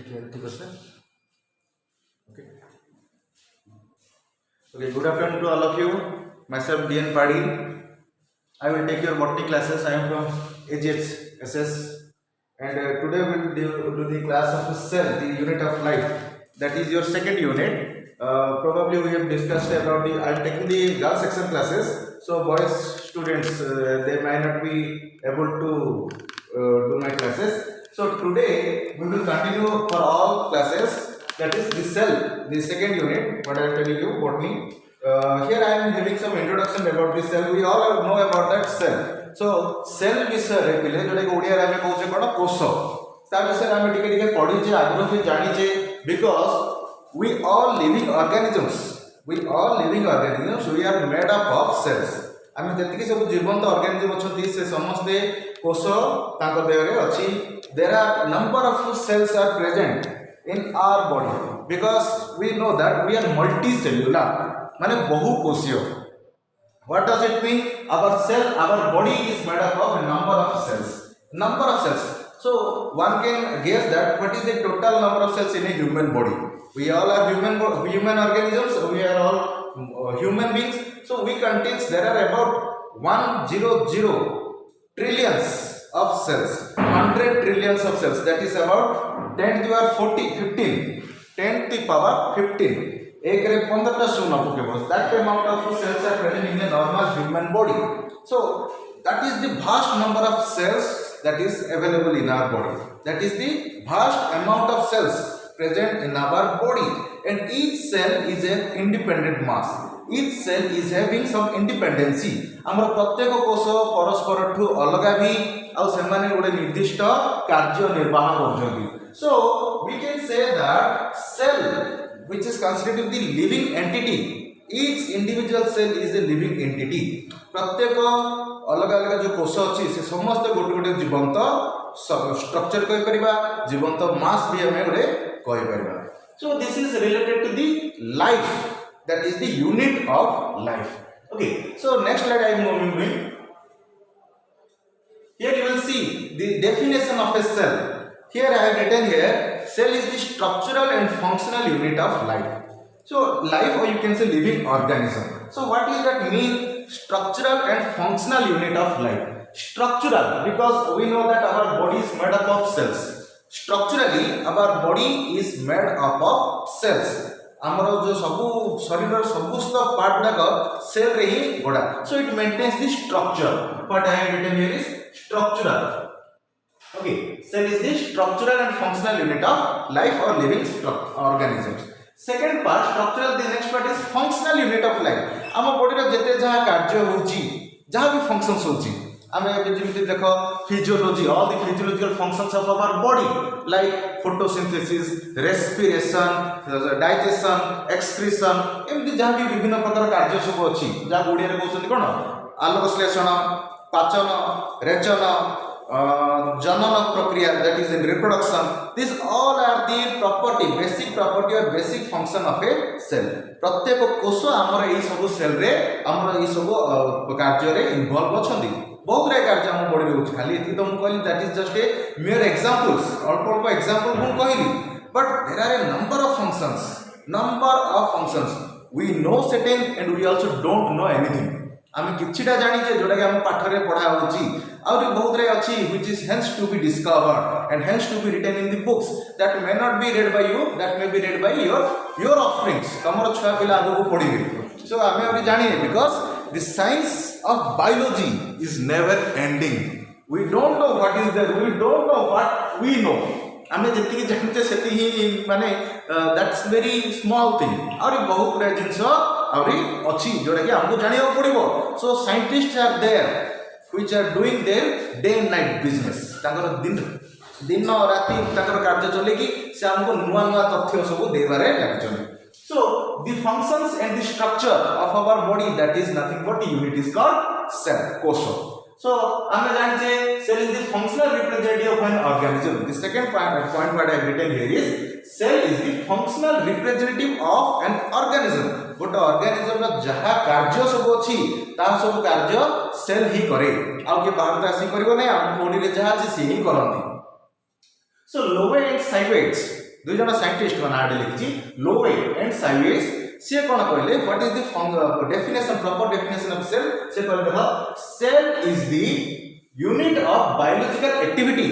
here, okay. Okay, good afternoon to all of you. Myself DN Padi. I will take your botany classes. I am from AGHSS, and today we will do the class of the cell, the unit of life. That is your second unit. Probably we have discussed about the. I am taking the girl section classes, so boys students they might not be able to do my classes. So today we will continue for all classes. That is the cell, the second unit. What I am telling you, botany. Here I am having some introduction about the cell. We all know about that cell. So cell विषय पिले जोटा कि ओडिया रे हम कहउछे कोन कोष ता विषय हम टिके टिके पढिचे आग्रह भी जानिचे because we all living organisms we are made up of cells. आम जति सब जीवंत ऑर्गेनिज्म अछंती से समस्ते कोष तांको देह रे अछि. There are number of cells are present in our body because we know that we are multicellular माने बहुकोषीय. What does it mean? Our cell, our body is made up of a number of cells. So one can guess that what is the total number of cells in a human body. We all are human organisms. We are all human beings. So we contains there are about 100 trillions of cells, 100 trillions of cells. That is about 10 to the power 15. 10 to the power 15. एक रे 15 शून्य पकेबो. That amount of cells are present in a normal human body. So that is the vast number of cells that is available in our body. That is the vast amount of cells present in our body, and each cell is an independent mass. Each cell is having some independency. हमर प्रत्येक कोष परस्पर ठू अलगा भी आ सेमाने गोटे निर्दिष्ट कार्य निर्वाह करजोगी. So we can say that cell which is considered the living entity, each individual cell is a living entity. प्रत्येक अलग अलग जो कोष अछि से समस्त गोटे गोटे जीवंत स्ट्रक्चर कहि परिबा, जीवंत मास भी हमें गोटे कहि परिबा. So this is related to the life, that is the unit of life. Okay, so next slide I am moving. Here you will see the definition of a cell. Here I have written here, cell is the structural and functional unit of life. So life, or you can say living organism. So what does that mean? Structural and functional unit of life. Structural, because we know that our body is made up of cells. Structurally, our body is made up of cells. आमर जो सब शरीर समस्त part गुड़ाक cell रे ही गड़ा. So it maintains the structure. What I have written here is structural. Okay, cell is the structural and functional unit of life or living organisms. Second part, structural. The next part is functional unit of life. आम body रे जते जहा कार्य होची, जहा भी functions होची, आमे जेमिति देखो physiology, all the physiological functions of our body like photosynthesis, respiration, digestion, excretion, एमति जहा भी विभिन्न प्रकार कार्य सब अछि, जहा ओडिया रे कहउछन्ती कोन आलोक श्लेषण, पाचन, रेचन, जनन प्रक्रिया, that is in reproduction. These all are the property, basic property or basic function of a cell. प्रत्येक कोष आमर एई सब सेल रे आमर एई सब कार्य रे इन्वॉल्व अछंती. बहुत रे कार्य हम बॉडी रे होछ. खाली एति तो हम कहली that is just a mere examples, अल्प एग्जांपल हम कहली, but there are a number of functions. We know certain and we also don't know anything. आम किछिटा जानिचे जोटा कि हम पाठ रे पढ़ा होची, और बहुत रे अछि which is hence to be discovered and hence to be written in the books that may not be read by you, that may be read by your offsprings. तमरो छुआ पिला आगो पढिबे. So आमे अभी जानिए because the science of biology is never ending. We don't know what is there, we don't know what we know. आमे जति कि जानते सेति ही माने that's very small thing. और बहुत रे जिंस और अछि जोटा कि हमको जानियो पड़िबो. So scientists are there which are doing their day and night business. तांकर दिन राति तांकर कार्य चले कि से हमको नुवा नुवा तथ्य सब देबारे लागचन. So the functions and the structure of our body, that is nothing but the unit is called cell, कोष. So आमे जानचे cell is the functional representative of an organism. The second point what I have written here is cell is the functional representative of an organism. गोटे organism रा जहा कार्य सब अछि ता सब कार्य सेल ही करे. आउ के बाहर आसी करबो नै, हम बॉडी रे जहा अछि से ही करंती. So lower and sideways, दुई जन साइंटिस्ट का नाम लिखी लोवे एंड साइवेज से कौन कहले what is the definition proper definition of cell से कहले देखो cell is the unit of biological activity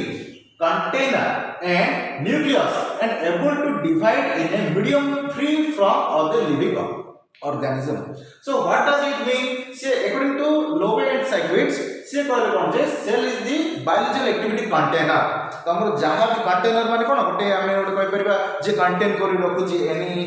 container and nucleus and able to divide in a medium free from other living organism. So what does it mean? Say according to Lowe and Seidlitz से कहले कोन जे cell is the biological activity container तो हमर जहां भी container माने कोन गोटे हमें गोटे कहि परिबा जे कंटेन करि रखुची एनी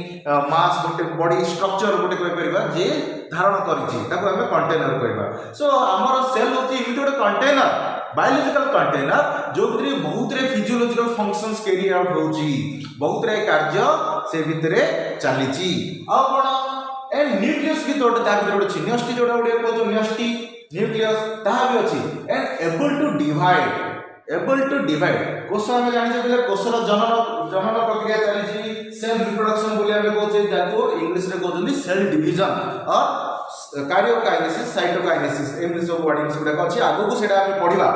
मास गोटे बॉडी स्ट्रक्चर गोटे कहि परिबा जे धारण करिची ताको हमें कंटेनर कहबा सो हमर सेल होची इमिति गोटे कंटेनर बायोलॉजिकल कंटेनर जो भितरे बहुत रे फिजियोलॉजिकल फंक्शंस कैरी आउट होची बहुत रे कार्य से भितरे चलीची आ कोन एंड न्यूक्लियस भी तोटे ता भितरे गोटे न्यूक्लियस जोडा गोटे को न्यूक्लियस न्यूक्लियस ताहा भी अछि एंड एबल टू डिवाइड कोष हम जानि जे कोषर जनन प्रक्रिया चलीची सेल रिप्रोडक्शन बोली हम कहते जाको इंग्लिश रे कहते सेल डिवीजन और कार्योकाइनेसिस साइटोकाइनेसिस एमनी सब वर्डिंग्स गुडा अछि आगो को सेटा हम पढिबा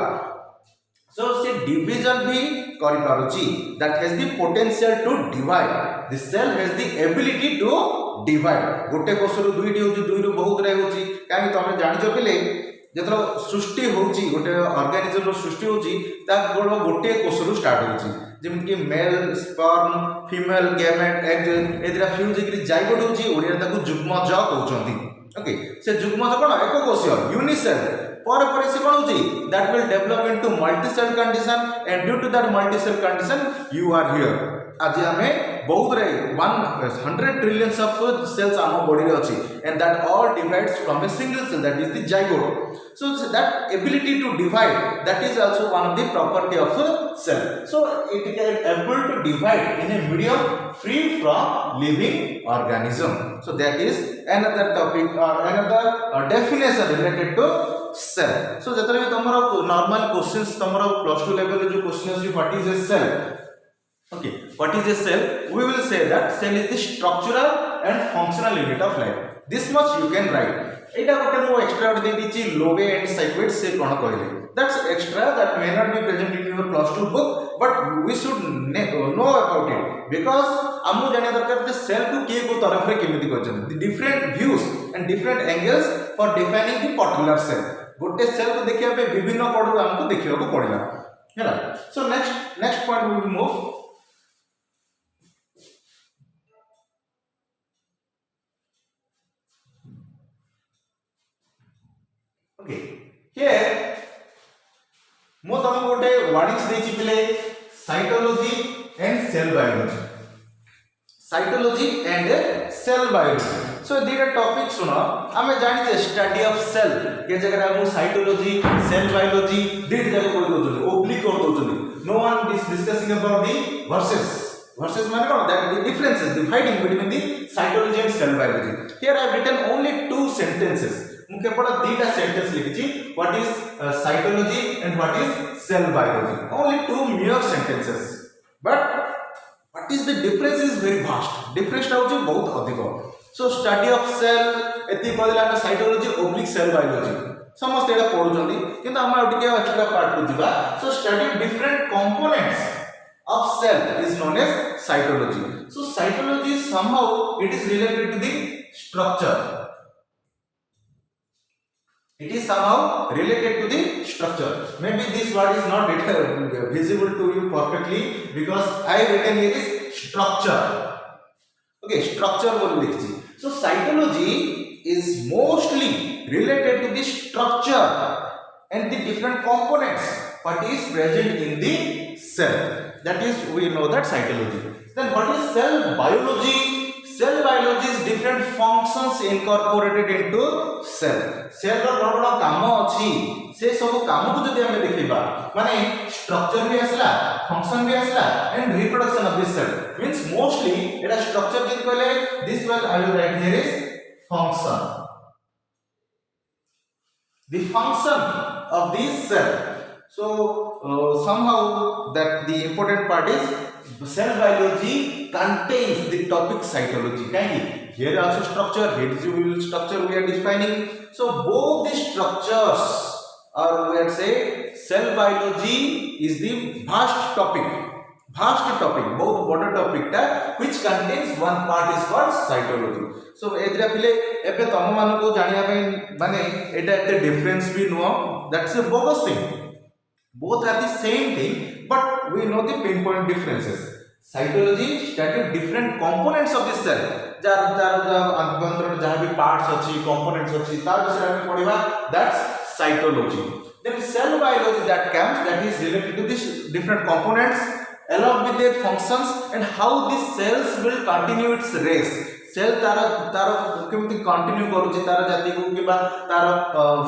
सो से डिवीजन भी करि पारुची that has the potential to divide the cell has the ability to divide गोटे कोषरु दुईटी होची दुईरु बहुत रे होची काहे तमे जानिचो पिले जेतरो सृष्टि होची गोटे ऑर्गेनिज्म रो सृष्टि होची ता गोटे कोषरु स्टार्ट होची जेम कि male sperm female gamete egg एदिरा फ्यूज कि जाइगोट होची ओडिया ताको जुग्मज कहउचंती ओके से जुग्मज कोन एको कोषीय यूनिसेल पर से कोन होची that will develop into multi cell condition and due to that multi cell condition you are here आज हमें बहुत रे 100 ट्रिलियंस ऑफ सेल्स आम बॉडी रे अछि and that all divides from a single cell that is the zygote so that ability to divide that is also one of the property of a cell so it is able to divide in a medium free from living organism so that is another topic or another definition related to cell so जेतरे भी तमरो normal questions तमरो plus 2 level जो question अछि what is a cell okay what is a cell we will say that cell is the structural and functional unit of life this much you can write एटा गोटे मो extra दे दिछि लोवे and साइक्वेट से कोन कहले that's extra that may not be present in your plus 2 book but we should know about it because हमु जाने दरकार जे सेल को के को तरफ रे केमिति करछन the different views and different angles for defining the particular cell गोटे सेल को देखिया पे विभिन्न कोड हमको देखियो को पड़िला हैला so next point we will move okay here मो तम गोटे वार्निंग्स देछि पिले cytology and cell biology so दीटा टॉपिक सुनो हमें जानि छे स्टडी ऑफ सेल के जगह हम साइटोलॉजी सेल बायोलॉजी दीट जगह कोइ दोछन ओब्लिक कर दोछन no one is discussing about the versus माने कोन that the differences dividing between the cytology and cell biology here I have written only 2 sentences मु केवल दीटा सेंटेंस लिखिछि what is cytology and what is cell biology only 2 mere sentences but what is the difference is very vast difference होछि बहुत अधिक so study of cell एति कहला हम साइटोलॉजी ओब्लिक सेल बायोलॉजी समस्त एटा पढुचंदी किंतु हम आउटिके एक्स्ट्रा पार्ट को दिबा so study different components of cell is known as cytology so cytology somehow it is related to the structure it is somehow related to the structure maybe this word is not visible to you perfectly because I written here is structure okay structure बोल लिखछि so cytology is mostly related to the structure and the different components what is present in the cell that is we know that cytology then what is cell biology is different functions incorporated into cell रो बड़ काम अछि से सब काम को जदि हम देखिबा माने स्ट्रक्चर भी असला फंक्शन भी असला and reproduction of this cell means mostly एटा स्ट्रक्चर जिन कहले this one I will write here is function the function of this cell so somehow that the important part is cell biology contains the topic cytology kind here also structure here is the structure we are defining so both the structures or we are say cell biology is the vast topic vast topic, बहुत बड़ा topic टा which contains one part is called cytology. So एद्रा पिले एबे तम मान को जानिया पे माने एटा एते डिफरेंस भी नुआ, that's a bogus thing. Both are the same thing, but we know the pinpoint differences. Cytology study different components of the cell. Jar jar jar अंतरंग जहाँ भी parts अच्छी, components अच्छी, तार विषय में पढ़िबा, that's cytology. Then cell biology that comes, that is related to these different components along with their functions and how these cells will continue its race. Cell तारा तारा केमिति continue करूची तारा जाति को किबा तारा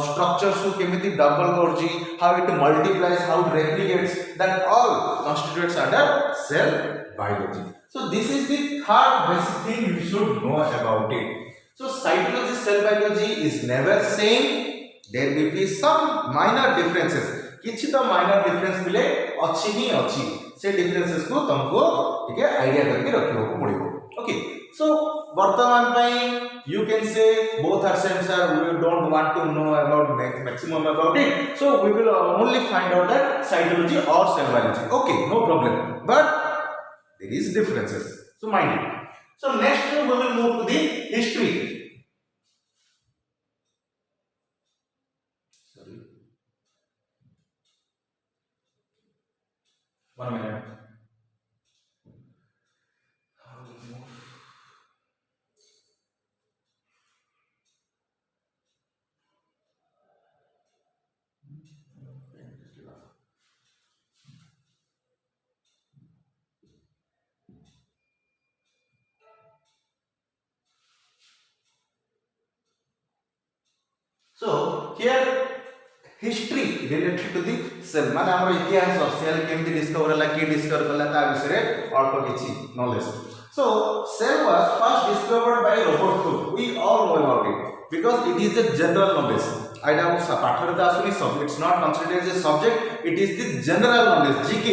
स्ट्रक्चर्स को केमिति डबल करूची, how it multiplies, how it replicates, that all constitutes under cell biology. So this is the third basic thing you should know about it. So cytology, cell biology is never same. There will be some minor differences. किछि तो minor difference मिले अच्छी ही अच्छी. से differences को तुमको ठीक है आइडिया करके रखियो को पड़िबो. Okay. So वर्तमान ପାଇଁ you can say both are same sir. We don't want to know about maximum about it. So we will only find out that cytology or cell biology. Okay, no problem. But there is differences. So mind it. So next we will move to the history. Sorry. 1 minute. So here history related to the cell माने हमर इतिहास cell केमति discover होला के discover कला ता विषय अल्प किछि knowledge. So cell was first discovered by Robert Hooke. We all know about it because it is the general knowledge. आइडा पाठर दा सुनी सब, it's not considered as a subject, it is the general knowledge GK.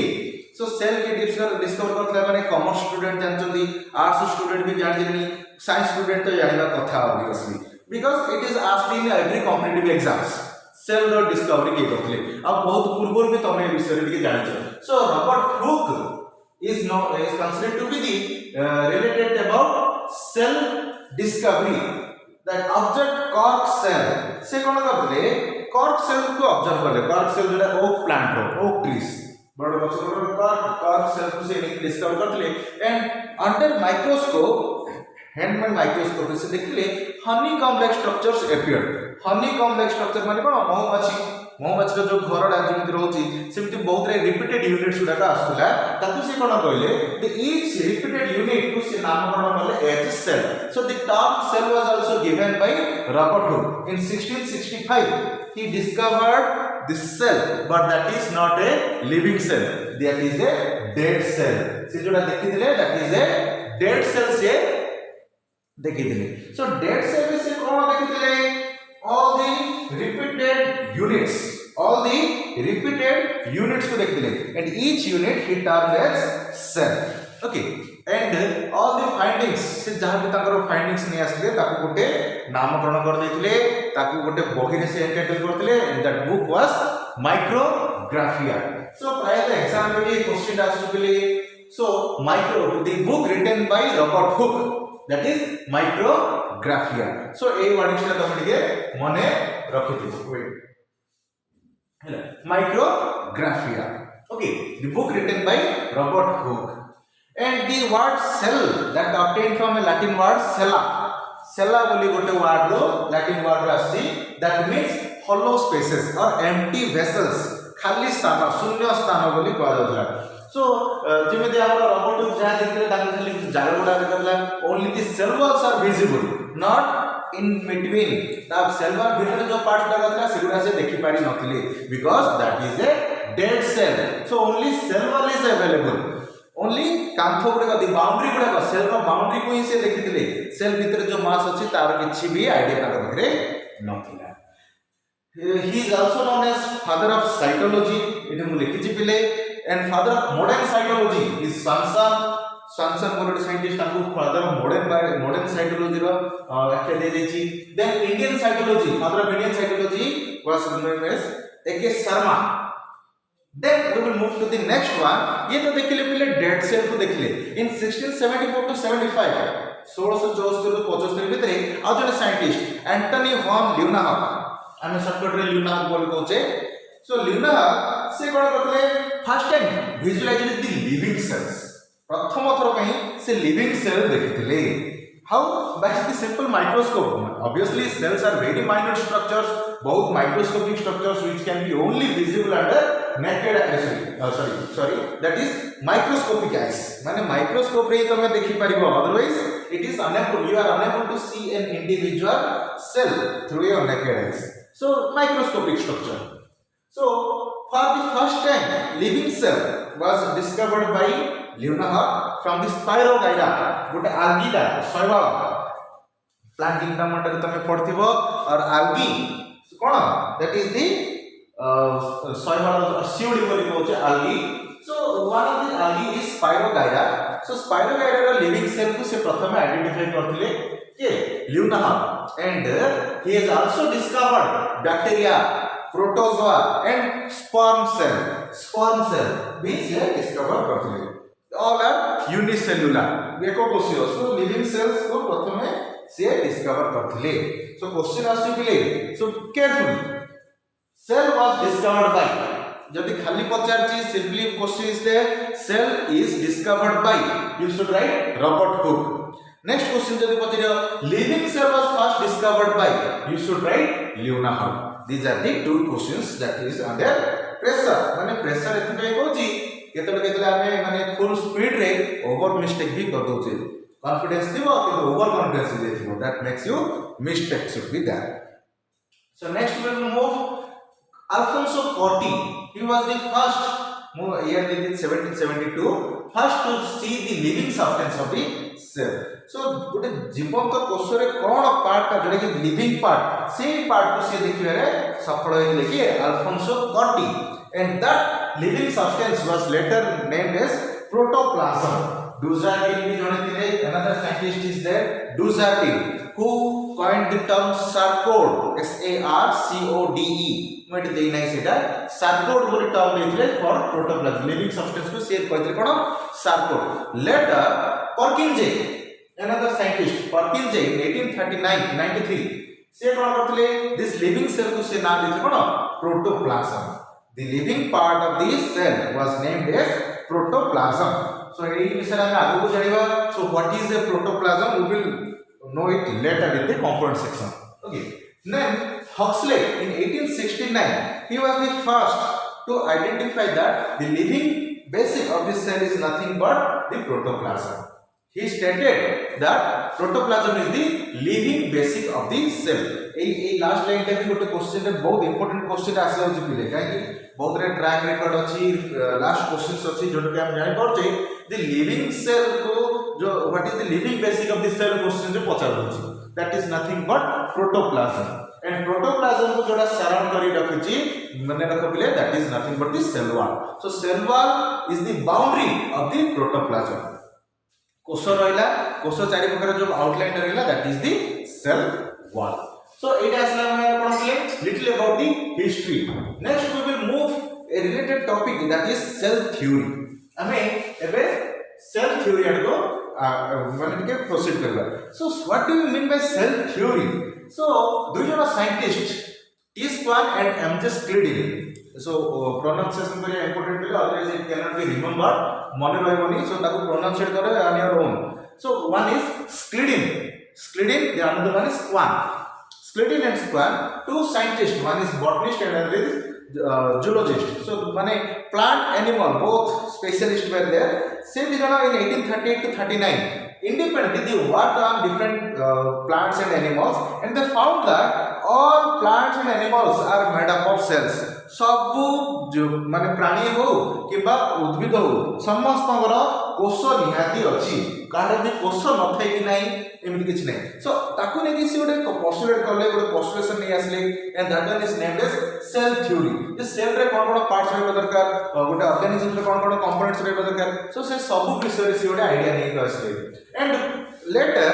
So cell के discover करथला माने commerce student जानचंदी, arts student भी जान jenny, science student तो जानिबा कथा obviously because it is asked in every competitive exams. Cell row discovery के करथले अब बहुत पूर्व भी तमे विषय रे जानि छ. So Robert Hooke is considered to be the related about cell discovery. That object cork cell से कोन करथले cork cell को ऑब्जर्व करले. cork cell जोटा oak plant रो, oak trees बड़ गछ रो cork cell को से discover करथले and under microscope handmade microscope से देखले honeycomb like structures appeared. honeycomb like structure माने कोन महुमाछी रो जो घरडा जेमिति रहउची सेमिति बहुत रे रिपीटेड यूनिट्स गुडा आसुला ताकू से कोन कहले द each repeated unit को से नामकरण करले as cell. So the term cell was also given by Robert Hooke in 1665. He discovered this cell, but that is not a living cell, that is a dead cell. से जोडा देखिदिले that is a dead cell से देखिदिले. So dead cell से कोन देखिदिले all the repeated units, all the repeated units को देखिदिले and each unit he termed as cell. Okay, and all the findings से जहाँ भी ताकर findings नहीं आसले ताकू गोटे नामकरण कर देथिले, ताकू गोटे बही रे से एंटाइटल करथिले and that book was Micrographia. So प्राय द एग्जाम रे question आसुबिले. So the book written by Robert Hooke, that is Micrographia. So A wording से तमे टिके मने रखिथिबो. Wait, हैला Micrographia. Okay, the book written by Robert Hooke. And the word cell that obtained from a Latin word cella. Cella बोली गोटे word रो Latin word आसी that means hollow spaces or empty vessels. खाली स्थान, शून्य स्थान बोली कहा जाउतला. So जेमिति हमर रोबोट जहा देखले ताके खाली जागा गुडा देखला only the cell walls are visible, not in between. ता cell wall भीतर जो पार्ट लागतला सेगुडा से देखि पारि नथिले because that is a dead cell. So only cell wall is available. Only कांथो गुडा दी बाउंड्री गुडा सेल रो बाउंड्री को ही से देखिथिले. सेल भीतर जो मास अछि तार किछि भी आईडिया तार बखरे नथिला. He is also known as father of cytology. इने मु लिखिछि पिले. And father of modern cytology is Sanson board scientist ताकू father of modern cytology रो व्याख्या दे देछि. Then Indian cytology, father of Indian cytology was known as A.K. Sharma. Then we will move to the next one. ये तो देखिले पहले dead cell को देखिले in 1674 to 75 1674 ରୁ 75 ଭିତରେ ଆଉ ଜଣେ ସାଇଣ୍ଟିଷ୍ଟ ଆଣ୍ଟୋନି ଭନ୍ ଲ୍ୟୁନାହକ୍ ଆମେ ସର୍ଟକଟ୍ ରେ ଲ୍ୟୁନାହକ୍ ବୋଲି କହୁଛେ सो ଲ୍ୟୁନାହକ୍ से कोन करले first time visualise the living cells प्रथम थर पई से लिविंग सेल देखिथिले how by the simple microscope obviously cells are very minute structures बहुत microscopic structures which can be only visible under naked eyes sorry that is microscopic eyes माने microscope रे तमे देखि परिबो otherwise it is unable you are unable to see an individual cell through your naked eyes so microscopic structure so for the first time living cell was discovered by ल्यूनाहक from the Spirogyra गोटे algae दा शैवाल plant kingdom under तमे पढ़थिबो और algae cone that is the शैवाल COD बोली कहउचे algae so one of the algae is Spirogyra so Spirogyra रा living cell को से प्रथम आइडेंटिफाई करथिले के ल्यूनाहक and he has also discovered bacteria protozoa and sperm cell which he discovered करथिले all are unicellular एकोकोशियल so living cells को प्रथम से डिस्कवर करथिले so क्वेश्चन आसीले so carefully cell was discovered by जदि खाली पचारची simply question is there cell is discovered by you should write Robert Hooke next question जदि पचारियो living cell was first discovered by you should write ल्यूनाहक these are the two questions that is under pressure माने pressure एथि पे कहूची केतले आमे माने full speed रे over mistake भी कर दोचे confidence दिबो कि ओवर कॉन्फिडेंस दिबो that makes you mistake should be there so next we will move Alfonso Corti he was the first year in 1772 first to see the living substance of the cell so गोटे जीवंत कोष रे कोन part जोडे कि living part same part को से देखिबे रे सफल होइले कि Alfonso Corti and that living substance was later named as protoplasm Dujardin भी जोडे थिले another scientist is there Dujardin who coined the term sarcode SARCODE मट देई नै सेटा sarcode बोली टर्म देथिले फॉर प्रोटोप्लाज्म लिविंग सब्सटेंस को से कहथिले कोन sarcode later Purkinje another scientist Purkinje in 1839-93 से कोन करथिले this living cell को से नाम देथिले कोन protoplasm the living part of the cell was named as protoplasm so एई विषय हम आगु को जानिबा so what is a protoplasm we will know it later in the component section okay then Huxley in 1869 he was the first to identify that the living basic of the cell is nothing but the protoplasm he stated that protoplasm is the living basic of the cell A last line टा भी गोटे question रे बहुत important question आसी होची पिले काहे बहुत रे ट्रैक रिकॉर्ड अछि लास्ट क्वेश्चंस अछि जोटा कि हम जानि परछे द लिविंग सेल को जो what is the living basic of the cell question रे पचार होची that is nothing but protoplasm and protoplasm को जोड़ा सराउंड करी रखछि माने रख पिले that is nothing but the cell wall so cell wall is the boundary of the protoplasm कोष रहला कोष चारि प्रकार जो आउटलाइन रहला that is the cell wall so it has little about the history next we will move a related topic that is cell theory ame ebe cell theory adgo mane ke proceed karba so what do you mean by cell theory so do you know scientist T. Swan and M. J. Schleiden so pronunciation very important because otherwise it cannot be remembered mone rahiboni so taku pronounce kare on your own so one is Schleiden the another one is Swan Schleiden and Swan two scientists one is botanist and another is zoologist so mane plant animal both specialists were there same in 1838 to 39 independently they worked on different plants and animals and they found that all plants and animals are made up of cells सबु जो माने प्राणी हो किबा उद्भिद हो समस्तଙ୍କର कोष निहाती अछि car भी कोष न थाई कि नाही एमिति किछ नाही सो ताकू ने कि से गोटे पोस्टुलेट करले गोटे पोस्टुलेशन नै आसले and that one is named as cell theory जे सेल रे कोन कोन पार्ट्स रहबा दरकार गोटे ऑर्गेनिज्म रे कोन कोन कंपोनेंट्स रहबा दरकार सो से सबु विषय से गोटे आईडिया नै आसले and later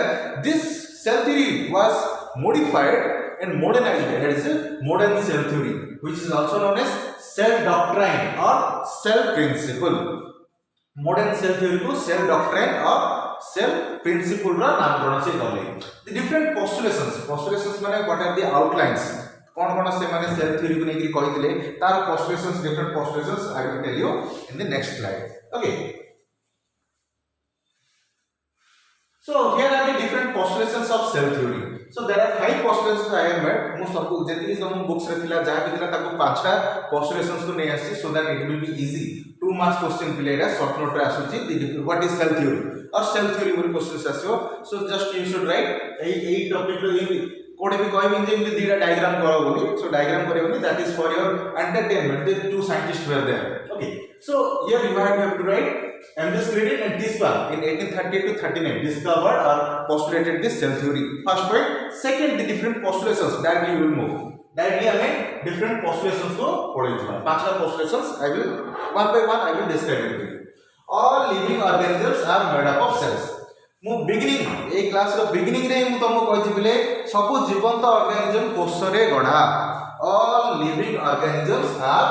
this cell theory was modified and modernized it. That is modern cell theory, which is also known as cell doctrine or cell principle. Modern cell theory को cell doctrine or cell principle रा नामकरण से कले. The different postulations माने what are the outlines, कौन से माने cell theory को नेकरी कहितले तार postulations, different postulations I will tell you in the next slide. Okay, so here are the different postulations of cell theory. So there are 5 postulations I have made. Most of the some books रे थिला जहा भी थिला ताको 5टा postulations को नै आसी, so that it will be easy. 2 marks question पिलेडा short note रे आसुची what is cell theory or cell theory बोली questions आसीओ. So just you should write AE topic रे कोडे भी कहबी जे एमती दीटा डायग्राम करो बोली. So diagram करबनी, that is for your entertainment. The 2 scientists were there. Okay, so here you have to write M.S. Credit and Tispa in 1830 to 39 discovered or postulated this cell theory. First point. Second, the different postulations. Directly you will move. Directly again different postulations को पढ़ेगा. 5टा postulations I will one by one I will describe it to you. All living organisms are made up of cells. मु beginning ए class रो beginning रे मु तुमको कहि थिले सब जीवंत organism कोष रे गढ़ा. All living organisms are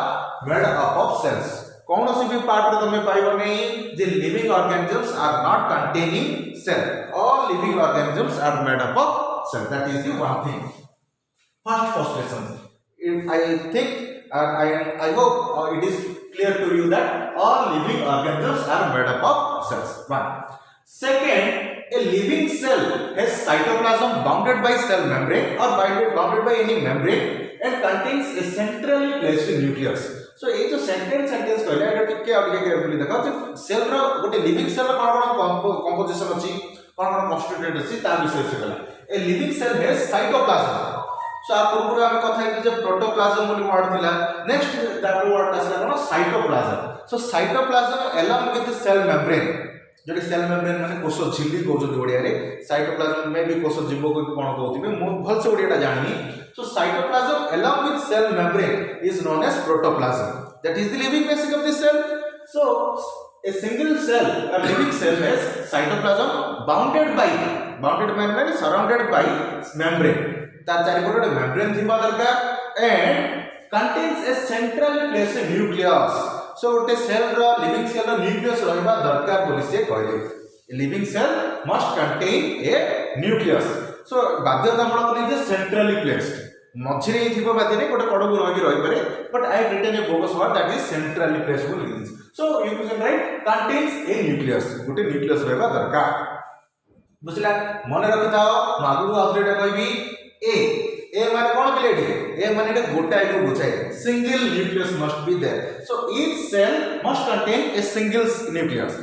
made up of cells. कौन सी भी पार्ट रे तुम पाइबो नहीं जे living organisms are not containing cell. All living organisms are made up of cell. That is the one thing. First postulation, I think I hope it is clear to you that all living organisms are made up of cells. One. Second, a living cell has cytoplasm bounded by cell membrane or bounded by any membrane and contains a centrally placed nucleus. So ये जो sentence कहले एटा टिके आ टिके carefully देखो जे cell row गोटे living cell कोन composition अछि, कोन कन्स्टिट्यूटेड अछि ता विषय से कहला. A living cell has cytoplasm. So आ पूर्व हम कथा है जे प्रोटोप्लाज्म बोली वर्ड थिला. नेक्स्ट दैट वर्ड आसला कोन cytoplasm. So cytoplasm along with the cell membrane, जो सेल मेम्ब्रेन माने कोष झिल्ली कहउछ ओडिया रे. साइटोप्लाज्म में भी कोष जीव को कोन कहउथिबे मु भल से ओडियाटा जानि. So cytoplasm along with cell membrane is known as protoplasm. That is the living basic of the cell. So a single cell, a living cell has cytoplasm bounded membrane surrounded by membrane. तार चारि पटे membrane थिबा दरकार and contains a central placed nucleus. So गोटे cell row living cell row nucleus रहबा दरकार बोली से कहले. A living cell must contain a nucleus. So बाध्यतामूलक नहीं जे centrally placed. मझिरे थिबो बादिने गोटे कड़ो रही पारे, but I have written a bogus word that is centrally placed बोल लिखिस. So you can write contains a nucleus. गोटे न्यूक्लियस रहबा दरकार. बुझला, मन रखिथाओ. मागु आउटलेट कहबी ए माने कोन प्लेट ए माने एटा गोटाई को बुझाय. Single nucleus must be there. So each cell must contain a single nucleus.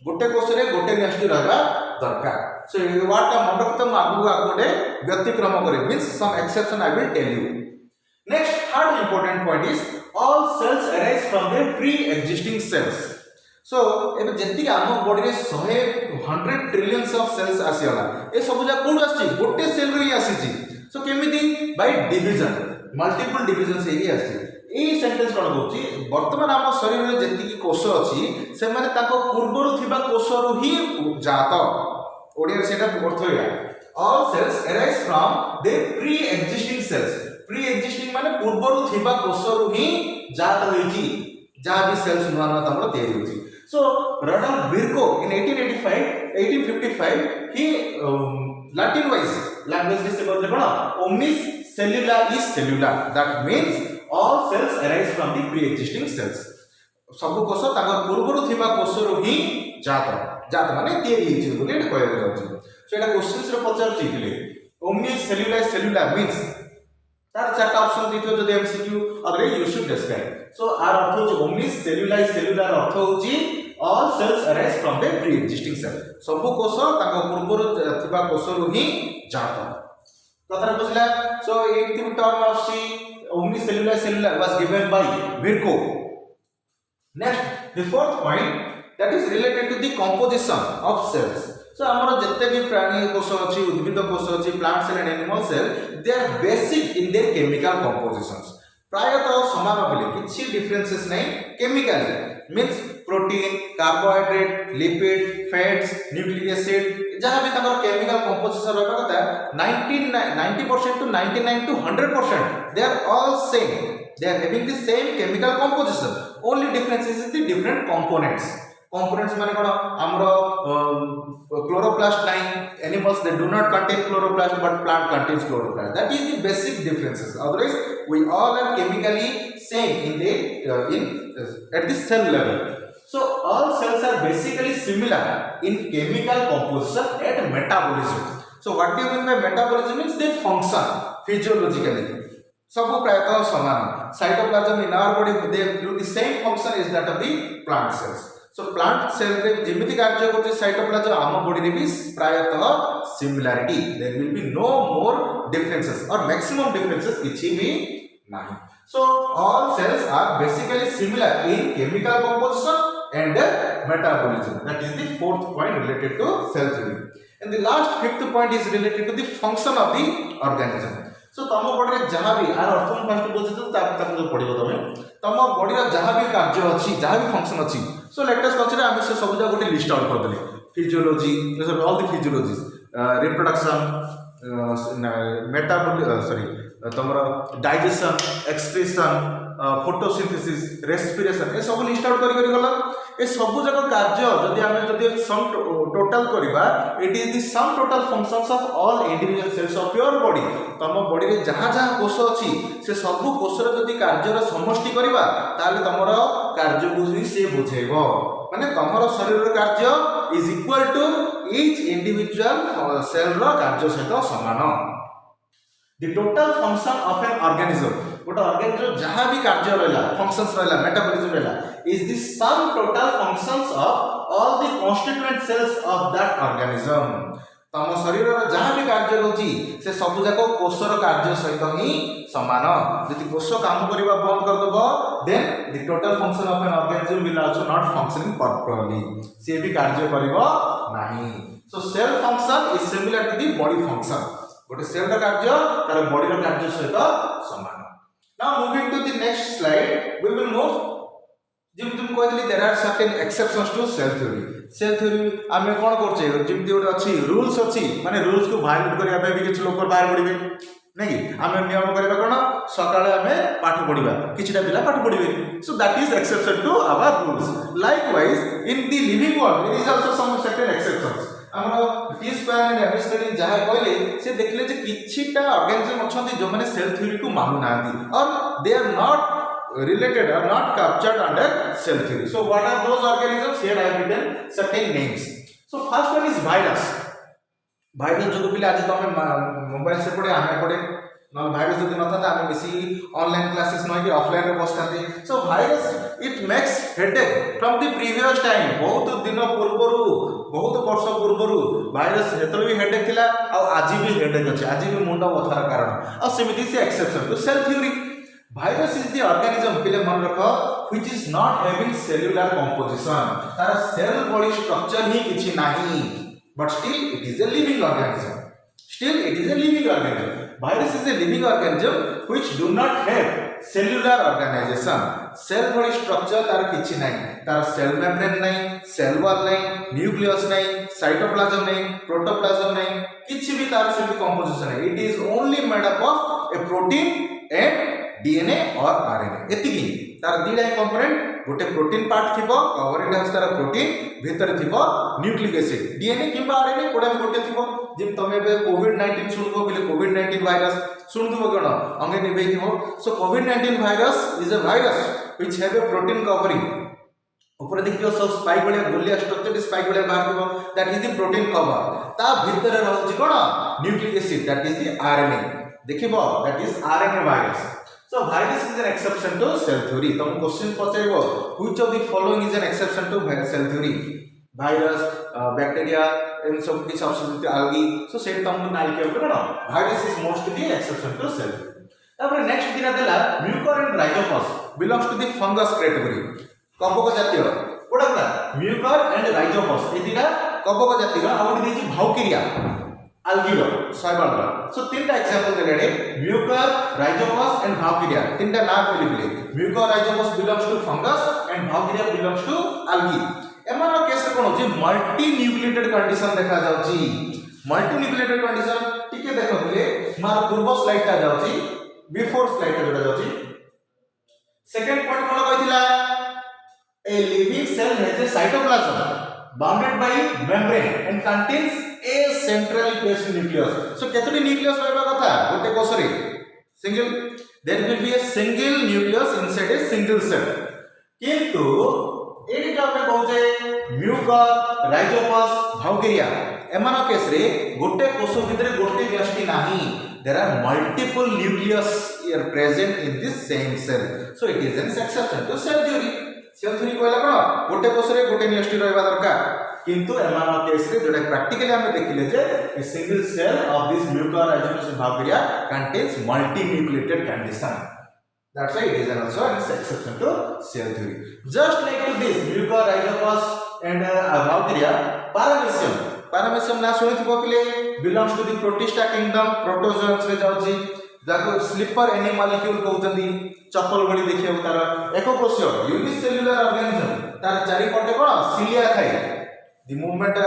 गोटे कोष रे गोटे न्यूक्लियस रहबा दरकार. So you what a model magu agode vyatikrama kare means some exception I will tell you. Next, third important point is all cells arise from their pre-existing cells. So एबे जेंति आम body रे 100 trillions of sales आसीला. ए सब जा code आसी गोटे cell रे आसीची. सो केमिति बाय डिवीजन, मल्टीपल डिवीजन से ही आसी. एई सेंटेंस कोन कहउची वर्तमान आम शरीर रे जेंति कोष अछि से माने ताको पूर्वरु थिबा कोष रु ही जात. ओडिया सेटा अर्थ होया all cells arise from their pre-existing cells. Pre-existing माने पूर्वरु थिबा कोषरु ही जात होईची. जा भी सेल्स नुवा नुवा तमरो तयारी होईची. So Rudolf Virchow in 1855 he Latin wise language से बोलते कोन omnis cellula is cellular. That means all cells arise from the pre-existing cells. सब कोष ताकर पूर्वरु थिबा कोषरु ही जात माने तयारी होईची बोली एटा कहय जाउची. सो एटा क्वेश्चंस रे पचार चिकले omnis cellula means तार चारटा ऑप्शन दिथियो जदि एमसीक्यू अगर यू शुड डिस्क्राइब. सो आर अर्थ होची omnis cellula अर्थ होची all cells arise from the pre existing cell. सब कोष ताको पूर्वरु थिबा कोषरु ही जात. कथरा बुझला. सो एक टर्म आसी omnis cellula was given by Virchow. Next, the fourth point that is related to the composition of cells. So amara jette bi prani कोष अछि, उद्भिद कोष अछि, plant cell and animal cell, they are basic in their chemical compositions. प्रायतः समान बोले किछि differences नै. Chemically means protein carbohydrate lipid fats nucleic acid जहाँ भी तंकर केमिकल कंपोजिशन रहबा कथा 90% to 99 to 100% they are all same, they are having the same chemical composition, only difference is the different components माने कोन हमरो क्लोरोप्लास्ट नहीं animals they do not contain chloroplast but plant contains chloroplast, that is the basic differences, otherwise we all are chemically same in at the cell level. So all cells are basically similar in chemical composition and metabolism. So what do you mean by metabolism? Means they function physiologically. सब प्रायतः समान. Cytoplasm in our body they do the same function is that of the plant cells. So plant cell रे जेमिति कार्य करते cytoplasm आम body रे भी प्रायतः similarity. There will be no more differences or maximum differences किछि भी नहीं. So all cells are basically similar in chemical composition and metabolism. That is the fourth point related to cell theory. And the last fifth point is related to the function of the organism. So तम body रे जहाँ भी are अर्थ में first बोझे तो तब जो पढ़िबो तमे तम बॉडी रे जहाँ भी कार्य अछि जहाँ भी फंक्शन अछि सो लेट अस कंसीडर हम से सब जगह गोटे लिस्ट आउट कर देले physiology all the physiologies reproduction metabolism तमरा डाइजेशन एक्सक्रीशन फोटोसिंथेसिस रेस्पिरेशन ए सब लिस्ट आउट करी गला ए सब जगह कार्य जदि हम जदि सम टोटल करबा it is the sum total functions of all individual cells of your body तम बॉडी रे जहाँ जहाँ कोष अछि से सब कोष रे जदि कार्य रो समष्टि करबा ताले तमरा कार्य बुझी से बुझेबो माने तमरा शरीर रो कार्य is equal to each individual cell रो कार्य सहित समान. The total function of an organism, गोटे ऑर्गेनिज्म जहाँ भी कार्य रहला फंक्शंस रहला मेटाबॉलिज्म रहला is the sum total functions of all the constituent cells of that organism. तम शरीर जहाँ भी कार्य रहउची से सब जाको कोषर कार्य सहित ही समान. यदि कोष काम करबा बंद कर दबो then the total function of an organism will also not functioning properly. से भी कार्य करबो नाही. So cell function is similar to the body function. गोटे सेल रा कार्य तार बॉडी रा कार्य सहित समान. Now moving to the next slide we will move जिम तुम कहली there are certain exceptions to cell theory. Cell theory आमे कोन करछे जिमति गोटे अछि रूल्स अछि माने रूल्स को वायलेट करिया पे भी किछ लोक बाहर पड़िबे नै कि आमे नियम करबा कोन सकाळे आमे पाठ पढिबा किछटा पिला पाठ पढिबे. So that is exception to our rules. Likewise in the living world there is also some certain exceptions. हमरो T square and M square जहाँ कहले से देखले जे किछिटा ऑर्गेनिज्म अछंती जो माने सेल थ्योरी को मानु नांती और they are not related are not captured under cell theory. So what are those organisms? Here I have written certain names. So first one is virus. Virus जो पिले आज तो हमें मोबाइल से पढ़े हमें पढ़े ना virus जो दिन आता था हमें किसी online classes नहीं कि offline में बसते थे. So virus it makes headache from the previous time. बहुत दिनों पूर्वरु बहुत वर्ष पूर्वरु virus हेतल भी headache थिला और आज भी headache अछि. आज भी मुंडा बथार कारण और सेमिति से exception to cell theory. Virus is the organism पिले मन रखो which is not having cellular composition. तार cell body structure ही किछि नाही. But still it is a living organism. Still it is a living organism. Virus is a living organism which do not have cellular organization. Cell body structure तार किछि नाही. तार cell membrane नाही, cell wall नाही, nucleus नाही, cytoplasm नाही, protoplasm नाही, किछि भी तार से composition है. It is only made up of a protein and DNA और RNA. एतिकी तार दीडा कंपोनेंट गोटे प्रोटीन पार्ट थिबो कवरेट हाउस तार प्रोटीन भीतर थिबो न्यूक्लिक एसिड DNA किबा RNA कोडा गोटे थिबो. जिम तमे बे कोविड-19 सुनबो बिले कोविड-19 वायरस सुनदुबो गण अंगे निबे थिबो. सो कोविड-19 virus is a virus which have a protein covering. ऊपर देखियो सब स्पाइक वाला गोलिया स्ट्रक्चर स्पाइक वाला बाहर थिबो that is the protein cover. ता भीतर रहउची कोन nucleic acid that is the RNA. देखिबो that is RNA virus. So virus is an exception to cell theory. तुम क्वेश्चन पचारिबो which of the following is an exception to cell theory? Virus, bacteria, इन सब किछ option algae. So set तुमको नाइ के ऊपर ना virus is most the exception to cell theory. तापर नेक्स्ट दिना देला mucor and rhizopus belongs to the fungus category. कबक जातीय कोडा mucor and rhizopus ए दिना कबक जातीय आ ओडी देछि भाउकेरिया. algae शैवाल सो तीनटा एग्जांपल देले म्यूकर राइजोपस एंड भावगिरिया तीनटा ना बोलिबले Mucor Rhizopus belongs to fungus and भावगिरिया बिलोंग्स टू algae एमानो केस कोन होची मल्टी न्यूक्लिएटेड कंडीशन देखा जाउची मल्टी न्यूक्लिएटेड कंडीशन टिके देखले मार पूर्व स्लाइड ता जाउची बिफोर स्लाइड ता जोडा जाउची सेकंड पॉइंट कोन कहितला a living cell has a cytoplasm bounded by membrane and contains a centrally placed nucleus so केतोटी nucleus रहबा कथा गोटे कोष रे single there will be a single nucleus inside a single cell किंतु एडी का हम कहउचे म्यूकर राइजोपस भावगिरिया एमानो केस रे गोटे कोष भितरे गोटे व्यष्टि नाही there are multiple nucleus are present in this same cell so it is an exception to cell theory cell theory कहला कोन गोटे कोष रे गोटे न्यूक्लियस रहबा दरकार किंतु एमानो केस रे जोटा प्रैक्टिकली हम देखिले जे a single cell of this Mucor Rhizopus भावगिरिया contains multinucleated condition that's why it is also an exception to cell theory just like to this Mucor Rhizopus and भावगिरिया पारामीशियम ना सुनिथिबो पिले belongs to the Protista kingdom protozoans रे जाउची जाको slipper animalcule कहउचंदी चप्पल बडी देखियो तार एको कोषीय यूनिसेल्युलर ऑर्गेनिज्म तार चारि पटे कोन सिलिया थाई the movement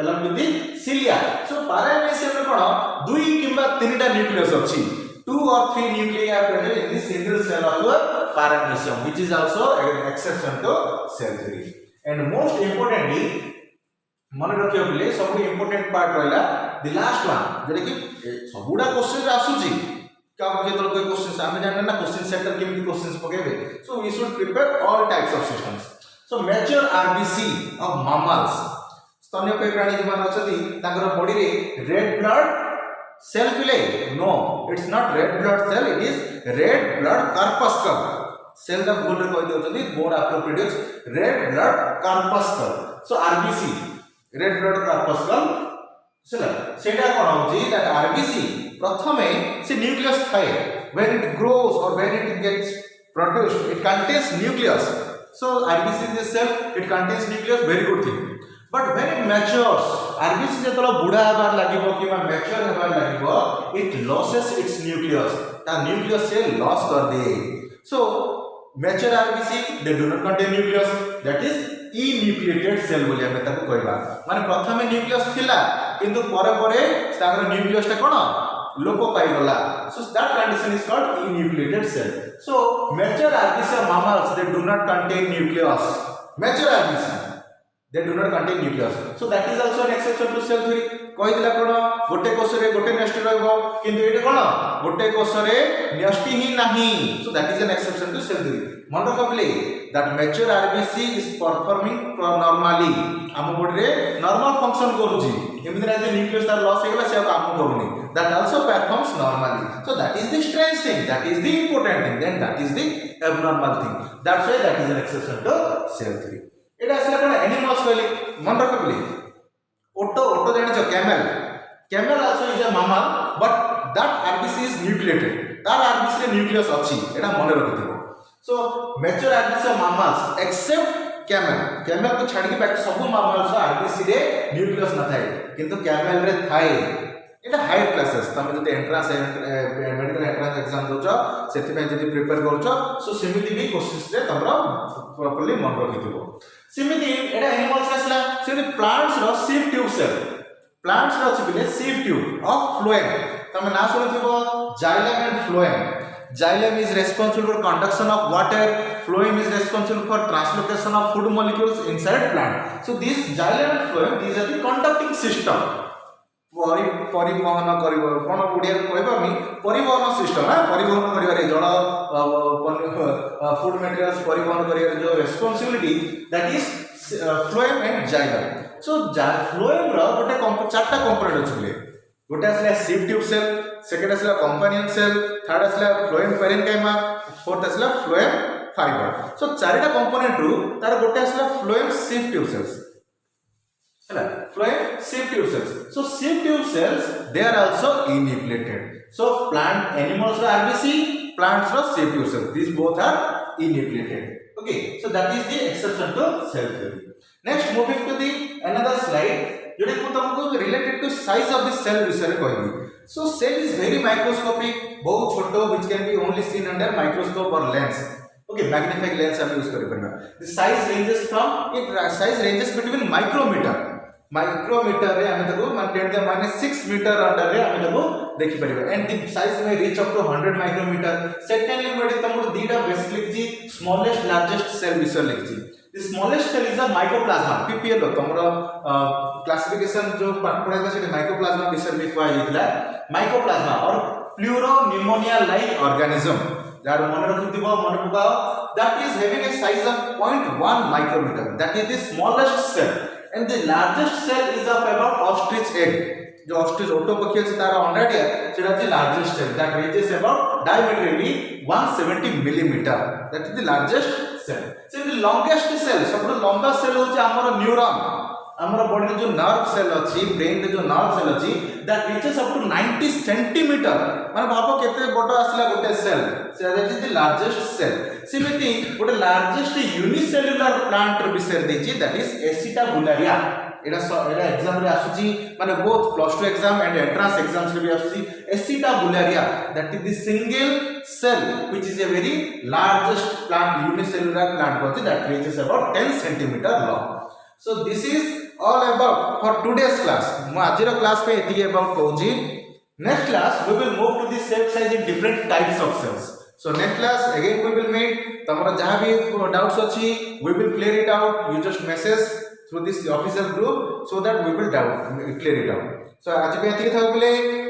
along with the cilia so paramecium रे कोन दुई किंबा तीनटा न्यूक्लियस अछि 2 or 3 nuclei are present in the single cell of the paramecium which is also an exception to cell theory and most importantly मन रखियो बोले सबसे important part रहला द लास्ट वन जेटा कि सबुडा क्वेश्चन आसुची का केतल कोई क्वेश्चन हम जानना ना क्वेश्चन सेंटर केमती क्वेश्चंस पकेबे so we should prepare all types of systems so mature RBC of mammals स्तन्यपायी प्राणी जमान अछती तांकर बॉडी रे रेड ब्लड सेल पिले no it's not red blood cell it is red blood corpuscle cell दा भूल रे कहि देउछती more appropriate red blood corpuscle so RBC red blood corpuscle सेटा कोन होची दैट आरबीसी प्रथमे से न्यूक्लियस थाए व्हेन इट ग्रोस और when it gets produced it contains nucleus so RBC is cell it contains nucleus very good thing but when it matures RBC जेतलो बुढा हेबार लागिवो किबा मैच्योर हेबार लागिवो इट लॉसेस इट्स न्यूक्लियस ता न्यूक्लियस से लॉस कर दे so mature RBC they do not contain nucleus that is enucleated cell बोली हम ताको कहबा माने प्रथमे न्यूक्लियस थिला किंतु परे परे ताकर न्यूक्लियस ता कोन लोप पाई गला so that condition is called enucleated cell so mature RBC of mammals they do not contain nucleus mature RBC they do not contain nucleus so that is also an exception to cell theory कहि दिला कोन गोटे कोष रे गोटे nucleus रहबो किंतु एटे कोन गोटे कोष रे न्यूक्लियस ही नाही so that is an exception to cell theory मन रखबले that mature RBC is performing normally हम बॉडी रे नॉर्मल फंक्शन करूची एमिति ना जे न्यूक्लियस तार लॉस हे गला से काम करूनी that also performs normally so that is the strange thing that is the important thing then that is the abnormal thing that's why that is an exception to cell theory एटा असले कोन animals कहली मन रखबले auto जानि camel also is a mammal but that RBC is nucleated तार RBC रे nucleus अछि एटा मन रखिथिबो so mature RBC of mammals except camel को छाड़ के बाकी सब mammals RBC रे न्यूक्लियस न थाए किंतु camel रे थाए एटा हायर क्लासेस तमे जदि एंट्रेंस मेडिकल एंट्रेंस एग्जाम दोछ सेति पे जदि प्रिपेयर करछ सो सेमिति भी क्वेश्चंस रे तमरा प्रॉपर्ली मन रखिथिबो सेमिति एटा एनिमल्स असला से प्लांट्स रो सीव ट्यूब सेल प्लांट्स रो अछि बिले सीव ट्यूब ऑफ फ्लोएम तमे ना सुनिथिबो xylem and phloem Xylem is responsible for conduction of water. Phloem is responsible for translocation of food molecules inside plant. So these xylem and phloem, these are the conducting system. परिवहन करिवो कोन ओडिया कहबो मी परिवहन system है परिवहन करिवारे जड़ food materials परिवहन करिवारे जो responsibility that is phloem and xylem. So phloem रो गोटे चारटा कंपोनेंट अछि गोटे आसला सीव ट्यूब सेल सेकंड आसला कंपानियन सेल थर्ड आसला फ्लोएम पेरेन्काइमा फोर्थ आसला फ्लोएम फाइबर सो चारिटा कंपोनेंट रु तार गोटे आसला फ्लोएम सीव ट्यूब सेल्स हला phloem sieve tube cells so sieve tube cells they are also enucleated so plant animals रो आरबीसी प्लांट्स रो sieve tube cells this both are enucleated okay so that is the exception to cell theory next moving to the another slide जोडे को तुमको related related to size of the cell विषय रे कहबी. So cell is very microscopic, बहुत छोटो, which can be only seen under microscope or lens. Okay, magnifying lens हम use करें पड़ना. The size ranges between micrometer. Micrometer रे हमें देखो 10⁻⁶ मीटर अंडर रे हमें देखो देखि परिबा. And the size may reach up to 100 micrometer. Secondly, मैं तमको दीटा बेसिक लिखजी smallest largest cell विषय लिखजी. The smallest cell is a mycoplasma. PPL तमरो क्लासिफिकेशन जो पाठ पढ़ा था सेटे mycoplasma विषय लिखवा हितला. Mycoplasma और pneumonia like organism. जार मन रखिथिबो मन पकाओ, that is having a size of 0.1 micrometer. That is the smallest cell. And the largest cell is of about ostrich egg. जो ostrich ओटो पक्षी अछि तार अंडा टे सेटा अछि largest cell that reaches about diametrically 170 millimeter. That is the largest cell. So the longest cell, सबरो लंबा cell होछि हमर न्यूरॉन. हमर बॉडी जो नर्व सेल अछि, ब्रेन रे जो नर्व सेल अछि, that reaches up to 90 centimeter. माने भाबो केते बडो आसला गोटे cell. So that is the largest cell. सिमिति गोटे लार्जेस्ट यूनिसेल्युलर प्लांट विषय देछि, that is Acetabularia. Etah exam रे आसुची माने both plus 2 exam and entrance exams रे भी आसुची. Acetabularia, that is the single cell which is a very largest plant, unicellular plant होछि, that reaches about 10 centimeter long. So this is all about for today's class. मु आजिर class पे एतिके about कहूची. Next class we will move to the cell size in different types of cells. So next class again we will meet. तमरा जहाँ भी doubts अछि we will clear it out. You just message through this official group so that we will clear it out. So आज पे एतिके था बोले.